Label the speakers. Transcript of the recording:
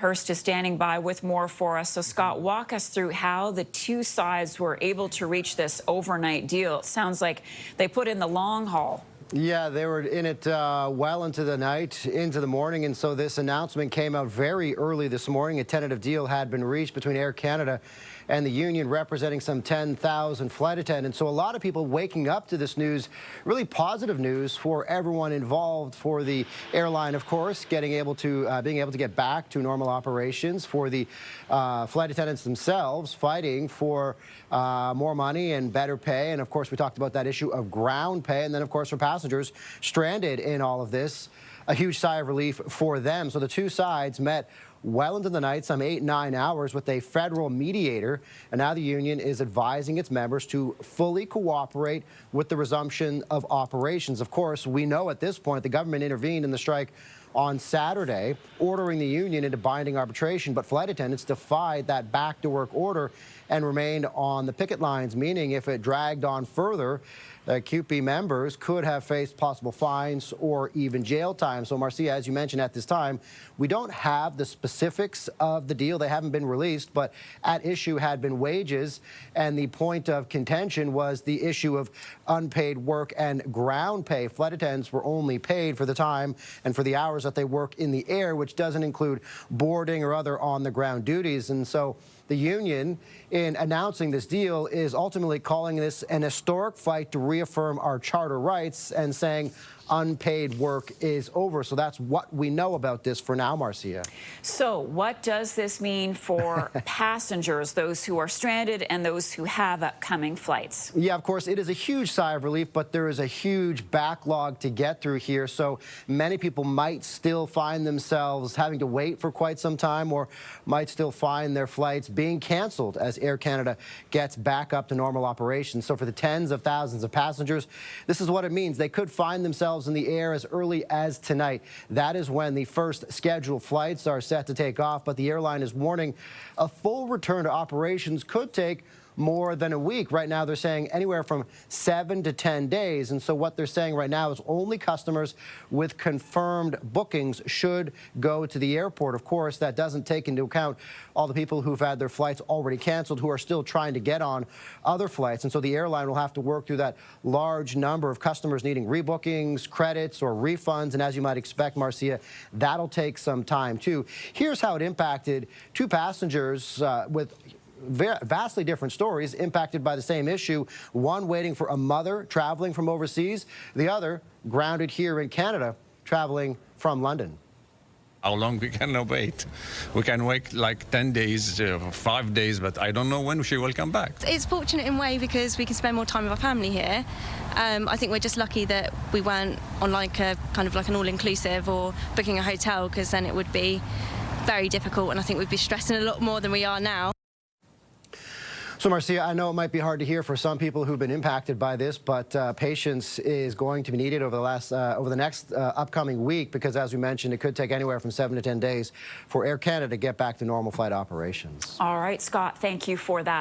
Speaker 1: Hurst is standing by with more for us. So, Scott, walk us through how the two sides were able to reach this overnight deal. It sounds like they put in the long haul.
Speaker 2: Yeah, they were in it well into the night, into the morning, and so this announcement came out very early this morning. A tentative deal had been reached between Air Canada and the union representing some 10,000 flight attendants. So a lot of people waking up to this news, really positive news for everyone involved, for the airline, of course, being able to get back to normal operations, for the flight attendants themselves fighting for more money and better pay. And of course, we talked about that issue of ground pay. And then, of course, for passengers stranded in all of this, a huge sigh of relief for them. So the two sides met well into the night, some 8-9 hours, with a federal mediator. And now the union is advising its members to fully cooperate with the resumption of operations. Of course, we know at this point the government intervened in the strike on Saturday, ordering the union into binding arbitration, but flight attendants defied that back-to-work order and remained on the picket lines, meaning if it dragged on further, CUPE members could have faced possible fines or even jail time. So, Marcia, as you mentioned at this time, we don't have the specifics of the deal. They haven't been released, but at issue had been wages, and the point of contention was the issue of unpaid work and ground pay. Flight attendants were only paid for the time and for the hours that they work in the air, which doesn't include boarding or other on-the-ground duties. And so the union, in announcing this deal, is ultimately calling this an historic fight to reaffirm our charter rights and saying unpaid work is over. So that's what we know about this for now, Marcia.
Speaker 1: So what does this mean for passengers, those who are stranded and those who have upcoming flights?
Speaker 2: Yeah, of course, it is a huge sigh of relief, but there is a huge backlog to get through here. So many people might still find themselves having to wait for quite some time, or might still find their flights being canceled as Air Canada gets back up to normal operations. So for the tens of thousands of passengers, this is what it means. They could find themselves in the air as early as tonight. That is when the first scheduled flights are set to take off, but the airline is warning a full return to operations could take more than a week. Right now, they're saying anywhere from 7 to 10 days. And so what they're saying right now is only customers with confirmed bookings should go to the airport. Of course, that doesn't take into account all the people who've had their flights already canceled, who are still trying to get on other flights. And so the airline will have to work through that large number of customers needing rebookings, credits, or refunds. And as you might expect, Marcia, that'll take some time, too. Here's how it impacted two passengers with vastly different stories, impacted by the same issue. One waiting for a mother traveling from overseas, the other grounded here in Canada traveling from London.
Speaker 3: How long we can wait? We can wait like 10 days, 5 days, but I don't know when she will come back.
Speaker 4: It's fortunate in a way because we can spend more time with our family here. I think we're just lucky that we weren't on like a kind of like an all-inclusive or booking a hotel, because then it would be very difficult, and I think we'd be stressing a lot more than we are now.
Speaker 2: So, Marcia, I know it might be hard to hear for some people who've been impacted by this, but patience is going to be needed over the next upcoming week, because, as we mentioned, it could take anywhere from 7 to 10 days for Air Canada to get back to normal flight operations.
Speaker 1: All right, Scott, thank you for that.